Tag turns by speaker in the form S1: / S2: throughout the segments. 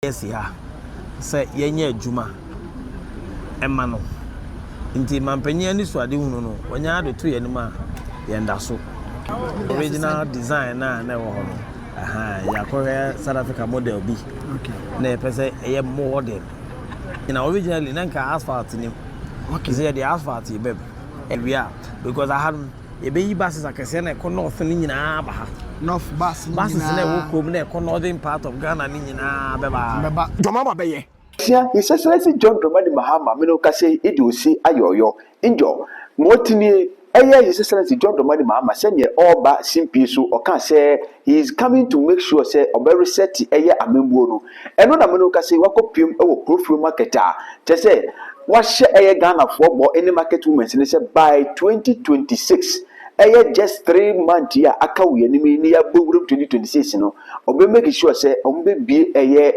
S1: yes here say yenye adwuma ema no nti mampanyi ani so ade hunu no wonya ade to yenima yenda so original design na wo ho no ya kohe South Africa model bi na pese eye model na originally na nka asphalt ni say the asphalt e beb area because I had e be yi buses akese na ko north ni nyina ba ha
S2: north bus
S1: na wo kom na ko northern part of Ghana ni nyina beba
S2: Dwamama beye
S3: His Excellency John Dramani Mahama meno kase idiosi ayoyo injo motini His Excellency John Dramani Mahama senye oba simpi so oka say he is coming to make sure say obe reset amembuo no eno na meno kase wakopiem ewo profile marketer te say wahye Ghana for bo any market women say by 2026 just 3 months here aka we anime ni ya bowurum 2026 no obe make sure say ombe bie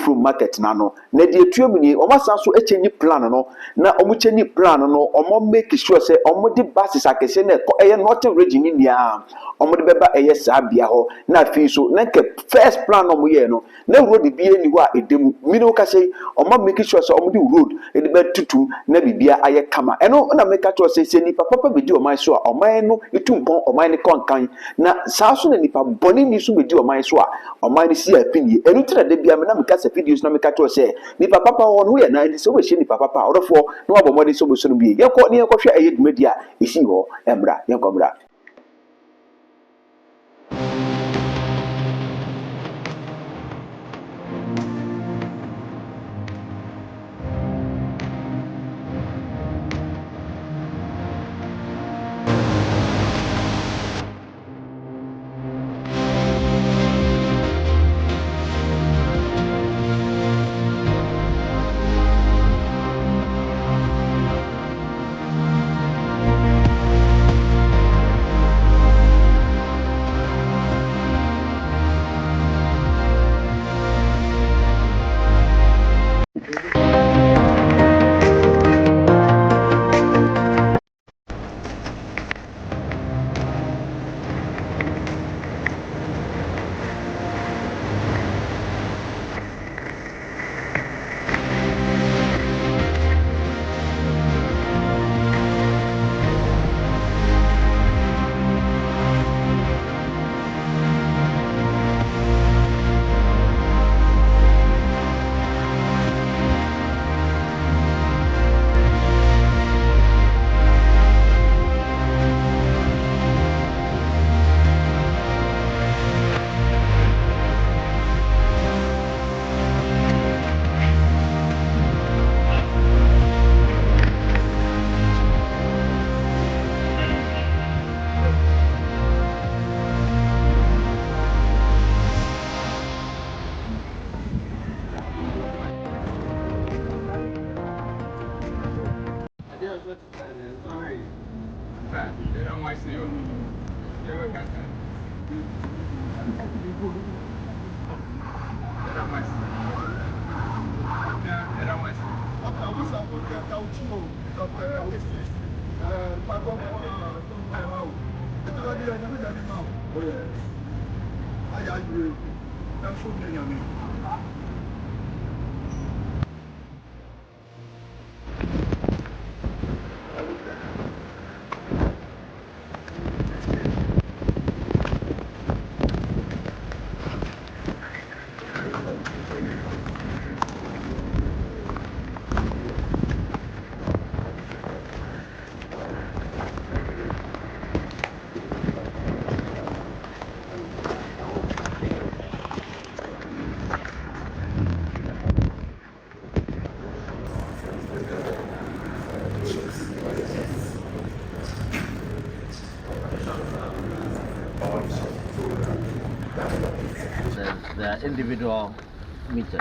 S3: from market nano na die tuamni o masa so echenyi plan no na o mu chenyi plan no o mo make sure say o mo di basis akese na northern region ni nia o mo de beba saa bia ho na fi so na ke first plan no mo ye no na road bi ani ho a edemu mi no ka say o mo make sure say o mo di road e de betutu na bibia aye kama eno na make sure say ni papa be di o man so a o man no etumpon o man ni konkan na saa so na nipa boni ni so be di o man so a o man ni si apini enu tira de bia me na kasa videos na meka to say ni papa won wo ye na ni so we hye ni papa odofo no abomode so bo so no bi ye ko ni ye ko hwe ayedumadi a esi ho embra ye ko bra.
S4: The individual meters.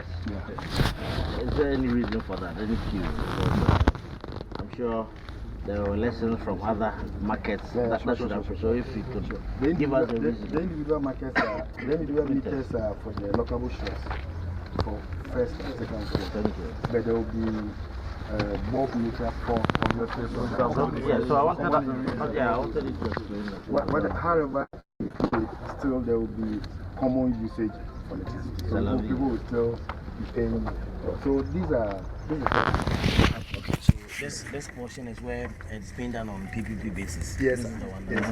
S4: Is there any reason for that? Any cue? I'm sure there were lessons from other markets that should have. So if you could give us a reason.
S2: The individual markets are the individual meters are for the local shares for first and second floor. But there will be bulk meter for obviously.
S4: Yeah, so I wanted it to explain that.
S2: However, still there will be common usage for electricity. So people will still paying. So these are
S1: Okay, so this portion is where it's being done on PPP basis.
S2: yes,
S1: This is the one.
S2: yes,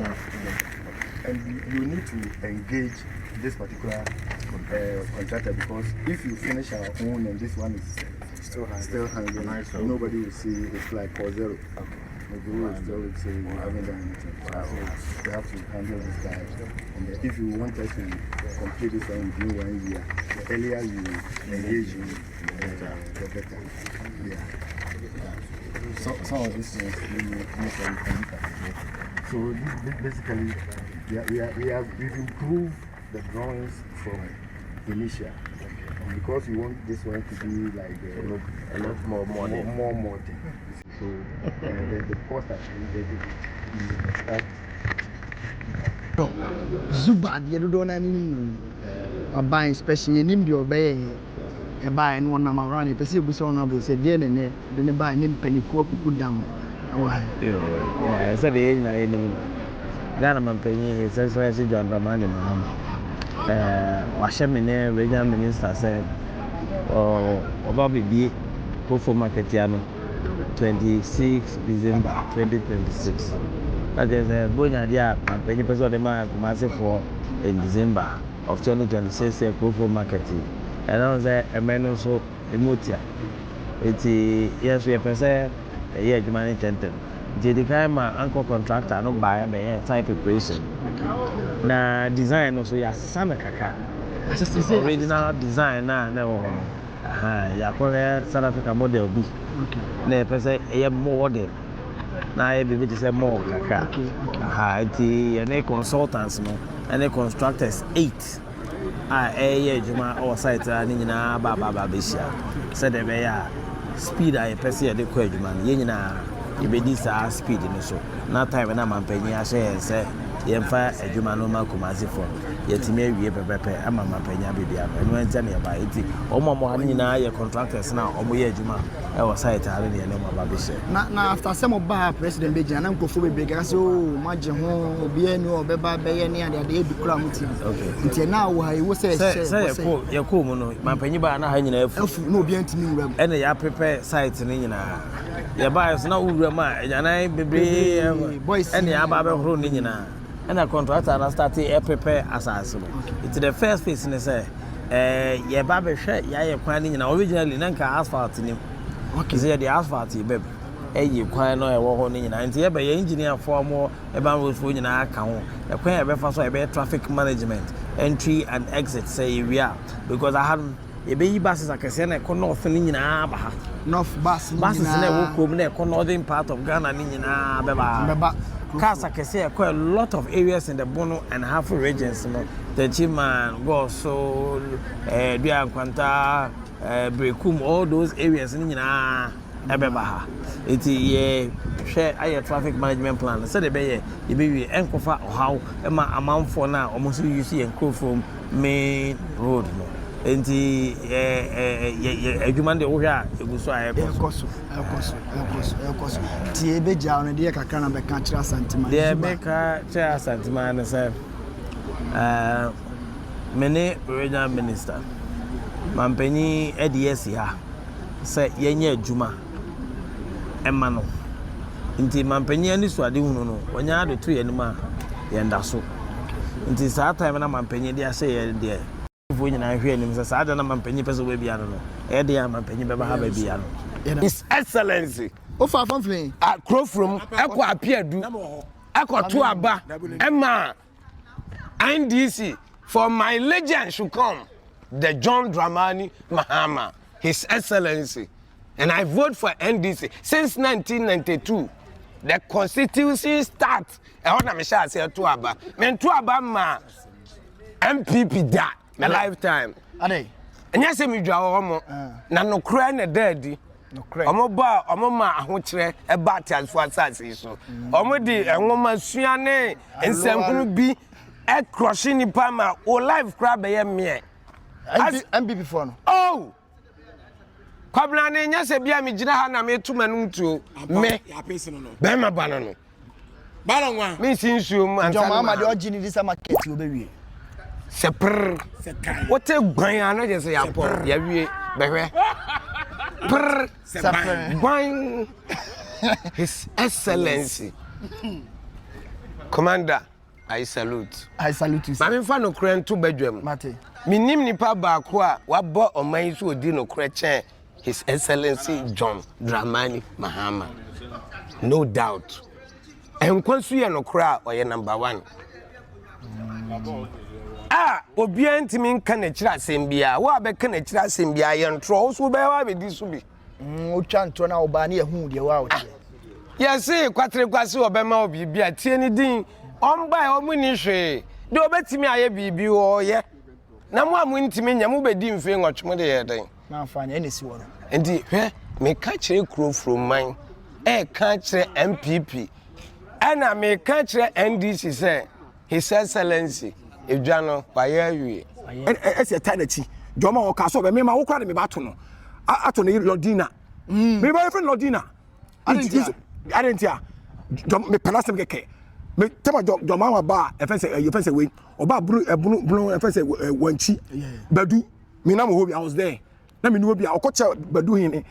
S2: and you need to engage this particular contractor because if you finish our own and this one is still hanging, nobody will see it's like for zero. Okay. The will still say you haven't done anything. So you have to handle this guy. And if you want us to complete this one within 1 year, the earlier you engage you, the better. Yeah. Some of these things we can look at. So basically, we've improved the drawings from initial. And because we want this one to be like
S1: A lot more modern.
S2: More modern. So the cost that
S5: Zuba, you don't know a buying special in India, bay, a buying one of my running, perceive so noble, said, then and buy him penny cook put down.
S1: Yeah, I said the in Ghana man penny, he says, John Dramani Mahama. Washamine, regional minister said, Bobby B. Go for Marketiano, 26 December 2026. That is a Bonya Dia, and penny person of the man massive for in December of 2026, a go for marketing. And I was a man also in Mutia. It's yes, we have said a year money tender. The kind of uncle contractor, no buy a type preparation. Na design also, ya Sana Kaka. Original design now. Ya kwa South Africa model B. Na pese e model. Na e be say more kaka. Iti any consultants no, any constructors 8. Juma our site ni nyina ba bishia. Said e be ya speed I pese e de kwa juma ni nyina e be this speed no so. Na time na mampanyi a say yemfa adwuma no ma Kumasi for yetime awie pepepe ama mapanya bibia no eno ntane ba iti omo nyina ye contractors na omo ye adwuma e wo site are ne no ma ba she
S5: na after some of president beji na nkofo bebe ga so maje ho obi eni obeba be ye ne ade e dukura muti nti na wo ha wo say
S1: ye ko mu no mapanya ba na ha nyina afu
S5: na obi antimi wura mu
S1: ene ya prepare site ne nyina ye ba so na wura ma enyanan bebe ene ya ba be horo ne nyina and a contractor and started prepare assassin. It's the first phase in say yeah baby share yeah planning originally nanka asphalt in him. Okay, say the asphalt baby. You quite know a war on in and yeah engineer for more about road for in our account. The quite a so a traffic management, entry and exit say we are because I had a baby buses I can send a corner filling in our
S5: North buses
S1: never come near northern part of Ghana in Beba. Cars I can say quite a lot of areas in the Bono and half regions, the Chiman, Goso, Bian Quanta, Brekum, all those areas in Ebebaha. It's a share a traffic management plan. So the bay, you be encofa or how amount for now, almost you see and crew from main road. Enti adwuma de wo hwe a eguso a
S5: ekoso ti ebeja on de kakra na be ka kira santima
S1: de be ka kira santima na say mene regional minister mampanyi edesi ha say yenye adwuma ema no nti mampanyi ani so ade hunu no wonya de to yenima yenda so nti saa time na mampanyi de ase ye de
S6: His Excellency.
S5: O fa fanflin.
S6: Crow from Echo appear do. Echo to Aba. Emma. NDC. For my legend should come. The John Dramani Mahama. His Excellency. And I vote for NDC since 1992. The constitution starts. I want to say to Aba. Men to Aba ma MPP that. My lifetime.
S5: Ade.
S6: Enya se mi dwa wo na no kra na daddy.
S5: No kra.
S6: Omo ba omo ma ahokyere e ba tiasfo asase so. Omo di enwoma sua ne ensankunu bi e crush ni pa ma o life kra be ye me.
S5: MPP for no.
S6: Oh. Kwabna ne nya se bia me gina ha na me tu manum tuo. Me.
S7: Ya pese no no.
S6: Be ma ba no.
S7: Ba no nwa.
S6: Me sinsuo mu
S5: ansa. John Mahama de ogini this market obewie.
S6: Sepr. What a gwan ano je say ya po ya wie Bebe. Wine. His Excellency. Commander, I salute.
S5: I salute you, sir.
S6: I'm in front of Korean 2 bedroom.
S5: Mate.
S6: Minim nipa baako a wabɔ ɔman so odi no korɛ kyɛn His Excellency John Dramani Mahama. No doubt. Enkwansu ye no kora ɔyɛ number 1. Obi antimi nka na kyira asɛm bia, wo abɛka na kyira asɛm bia yɛ ntro, wo so bɛwa abedi so bi.
S5: O twa ntro na oba na ehu de wa wo.
S6: Yɛse kwatere kwase ɔbɛma obi bia tie ni din, ɔmba ɔmuni hwe. De obetimi ayɛ bibi wo yɛ. Na mo amuntimi nya mo bedi mfe nwɔtwem de yɛ den.
S5: Na amfani ene si wo no.
S6: Enti hwɛ me ka kyerɛ kuro from man ka kyerɛ MPP ɛna me ka kyerɛ NDC sɛ His Excellency edwa no bayɛ awie
S7: ɛsɛ tanachi joma o ka so be me ma wo kra de me ba to no ato no Lodina me ba friend Lodina adentia me penasem keke me tema joma wa ba efense we oba bunu efense wanchi badu me na mo hobi I was there na me no bi akocha badu hin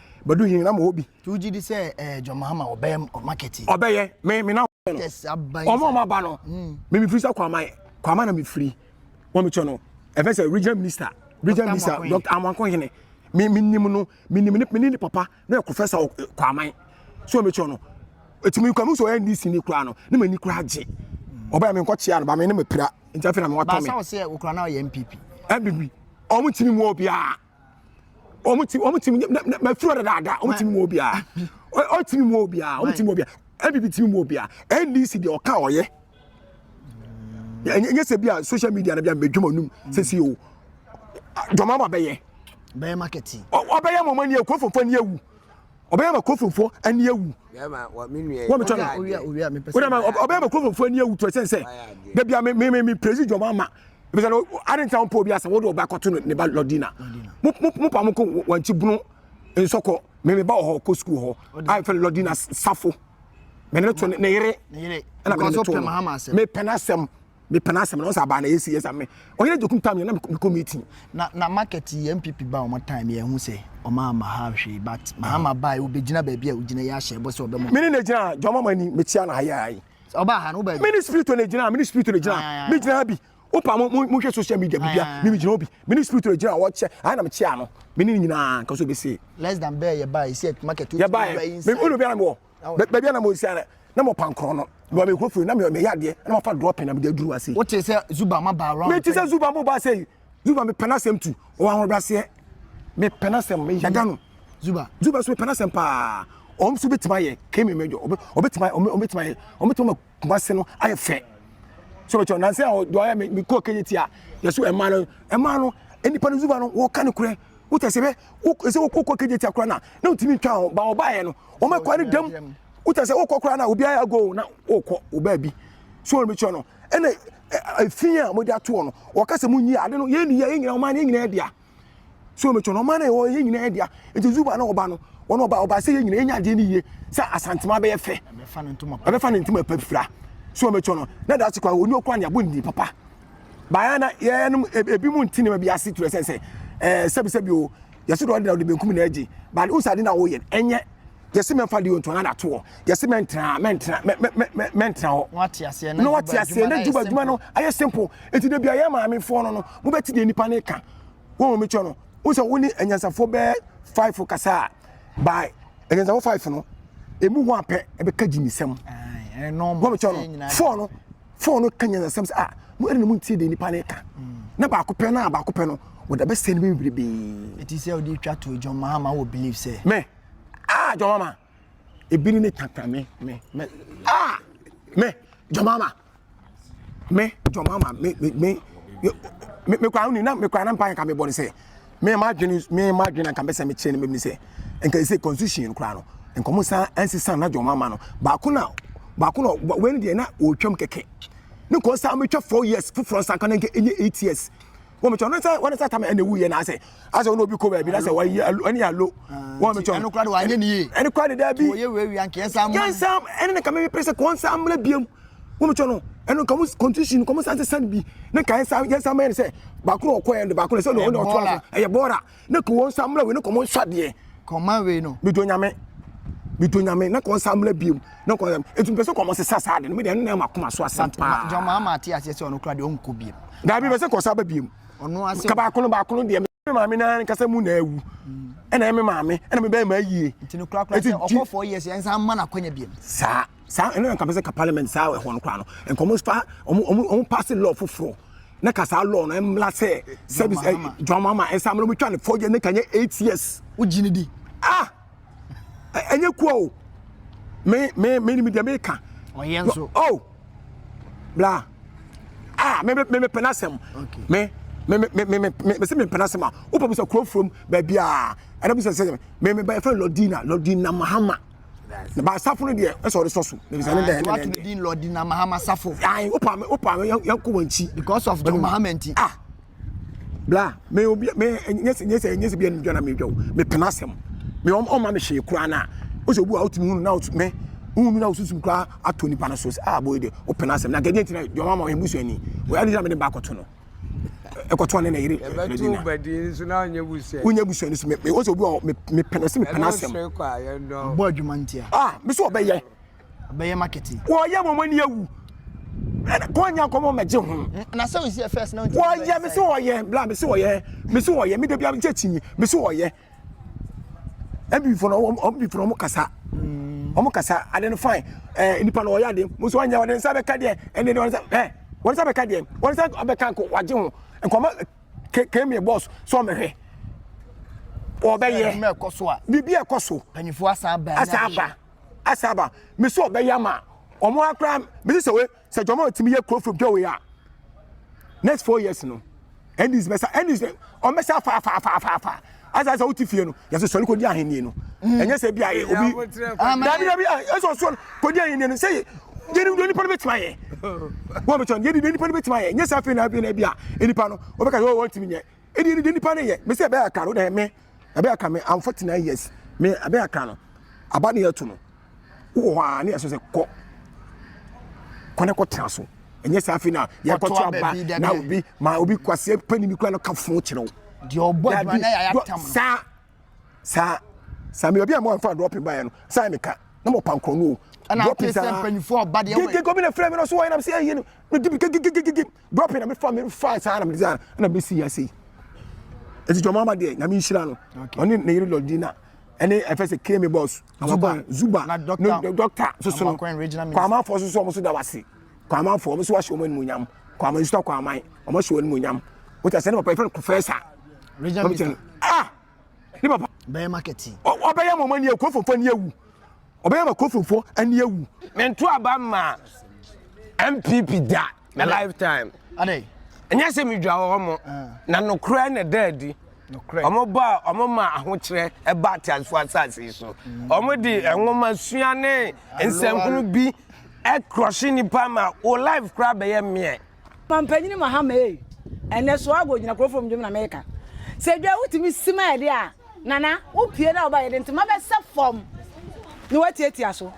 S7: na mo hobi
S5: tuji di say John Mahama obey marketing
S7: obeye me na
S5: yes abai
S7: omo ma ba no me free sa kwama na me free wo me chono efense regional minister Dr. Amanko hene me nim papa na professor kwama so me chono etimi kwamu so NDC ni kura no na mani kura age obaya me nkochia no ba me ne me pira ntia fe na me wato me
S5: ba sa say okura na ye MPP
S7: omu timi mu obia omu timi ma furo da omu timi mu obia o timi mu obia omu timi obia MPP timi mu obia NDC de oka oye nye se bia social media na bia medwuma num se si o joma ba be
S5: marketing
S7: obeye mo mani ekofofo ni ewu obeye ma kofofo ani ewu
S6: ma wa minue
S7: wo me tona
S5: oya me pese
S7: obeye ma kofofo ani ewu to sense da bia me president joma ma because no aren't on po bia se wo do ba koto ne ba Lodina mo pa mo ko wanchi bunu nsoko me ba ho ko school ho I feel Lodina safo me ne to ne yere
S5: na because of Mahama asem
S7: me penasem no sa ba na yes me oyere jokum tam na me committee
S5: na market MPP ba o time ye hu say o ma hwe but Mahama ba e obegina ba bia ogina ya hye bo se obemo
S7: me ne gina joma mani me tia na hayai
S5: oba ha no ba
S7: me ne spirit na gina me gina bi opa mo hwe social media bia me gina obi me ne spirit na gina wo che ai na me tia no me ne nyina ka so be say
S5: less than bear ye buy see market
S7: ye buy me unu bia na mo be bia na mo sia na mo pankro no no me kofu na me yade na mo fa drop na me de duru ase
S5: what is say Zuba ma ba around
S7: me ti say Zuba mo ba say Zuba me penasem tu o wa hobrase me penasem me yaga no Zuba so penasem pa o mso betima ye kemi mejo obetima kumase no aye fe so be na say o do ya me ko kenyetia yeso ema no enipa no Zuba no wo ka ne kure wo tesebe wo ese wo ko kenyetia kura na utimi twa ba o ba ye no o me kwa ne dam utase okokora na obi aya go na okọ oba bi so me cho no ene afia mo dia to no o kase munyi ade no ye ni ye nyina o ma ne nyina dia so me cho no ma na ye nyina dia enti Zuba na oba no wono oba se ye nyina enya ade ni ye sa asantema be ye fe be fa ne ntuma pafira so me cho no na da kwa oni okwa ne abo ndi papa baya na ye no ebi mu ntini ma bi ase to sense sebi o yeso do de benkum na agi but usade na wo ye enye yesi men fa de onto na to yesi men tra ho
S5: what yase
S7: na what yase na djuma no aye simple enti de bia ye ma me fo no mo beti de nipa ne ka wo me cho no wo se woni anyansafo be 5 kasa by anyansafo 5 no emu ho apɛ e be ka ginisem
S5: no
S7: wo me cho no fo no kanyansam se mo ere mo ntie de nipa ne ka na ba ko pɛ no wo da be se ne be bibi
S5: it is say odi twa to John Mahama wo believe say
S7: me John Mama ebini ne tanta me John Mama me kwa uni na me kwa na mpan ka me body say me ma dwene ka be say me che ne me say enka say constitution kra no enko mo san ansisan na John Mama no ba ko na when dey na o twam keke ne ko sa me twa 4 years for san kan nke 8 years wo me chono say when say time ene wu ye na say ase no obi ko ba bi na say wa ani alo wo me chono
S5: eno kwa de wa nye ni
S7: ene kwa de da bi
S5: wo ye we anke sam
S7: ene ka me press ko sam la biem Woman Chono, and come condition, come and send be. No can yes, I may say, Baku or the Baku, so no, a border. No, go on some we no come on shot ye.
S5: Come my way, no.
S7: Between Yame, not on some beam, no call them. It's a common society, and we don't know my so Santa.
S5: John Mahama, Tias, on Claudio Uncubi.
S7: That was a Cosabe beam.
S5: Or no, I say,
S7: Cabaco, the Mamma and Casamune. And I'm a mammy, and I'm a baby ye.
S5: It's no clock, or 4 years, and some man of Quenya.
S7: Sir, and then comes a parliament sour one crown, and come far on passing law for 4. Nakasa law, and Lasse, service Dramama, and some will trying to 4 years, 8 years. Would you ah, and you quo me with the America. Oh, blah. Ah, maybe Penasem. Okay. Me Penasema. Open was a crow from baby. And I was saying, maybe by a friend Lordina Mahama. By Safo, dear, that's all the sauce. There is another
S5: Lordina Mahama Safo.
S7: I open young Kuanchi
S5: because of John Mahama. Ah,
S7: blah. May yes, be in John Amigo. Me Penasem. Me on my machine, Krana. Was a out to now to me. Who knows some cry at 20 panasos? Ah, boy, open us and I get into your mamma and Mussolini. Where is the back of Tono? A cotton and a but is now you will say. When you will send me also me penassim penassim.
S5: Boy, you mantia.
S7: Ah, Miss Obey.
S5: Obey marketing.
S7: Why, young when you. And go on, come on, my Jim.
S5: And I saw you see a first now.
S7: Why, yeah, Miss Oye, blah, Miss Oye, Miss Oye, me to be objecting, Miss Oye. And before Mocasa. Omokasa identify nipa no oyade muso anya wode nsa beka de ene de won sa beka de won sa beka ko waje ho nkoma kemi boss so mehwe obeye
S5: me ekoso a
S7: bibi ekoso
S5: panifo asaba
S7: me so obeye ma omo akra me se we se jomo timi ye kro from jowe a next 4 years no and this besa and this o me sa fa as I saw Tifie no yaso sori ko di ahenie no enye se bia obi dabi eso so ko di ahenie no say yedi do nipa no betima ye wo be chon yedi do nipa no betima ye enye se afi na bia nipa no wo be ka wo want mi nye edi nipa no ye me se be aka no na me be aka me am 49 years me be aka no aba ne yatu no wo ha ne yaso se ko ne ko traso enye se afi na ye ko to aba na obi ma obi kwase pani mi kura no ka fo kire wo
S5: the old boy na
S7: sa me obi am wan fa drop by no sa me ka na mo pankro no
S5: drop in sa penifo bad e
S7: we go be na frame no so why am say you no drop in me fa sa na me design na be see yasi eti jo mama de na me nhira no oni na yiri lodina ene efese kemi boss zuba no doctor so no kwa ma for so mo so da wase kwa ma for mo so wa show mo nyam kwa ma sto kwa man mo show mo nyam what I say my friend professor ah ni papa
S5: be marketing
S7: obey mo mani ekofofo ni ewu obey ma kofofo ani ewu
S6: mento aba ma MPP da na lifetime
S5: ade
S6: enya se mi dwa wo mo na no kra na daddy omo ba omo ma ahokire e ba tiasfo asase so omo di enwoma suane ensankunu bi e crush ni pa ma o life kra be ye me
S8: Pampanyini Mahama ene so ago gina kro from Germany America se dwa wutimi sima ede a nana wo pie na oba yede ntema be se form ni watietia so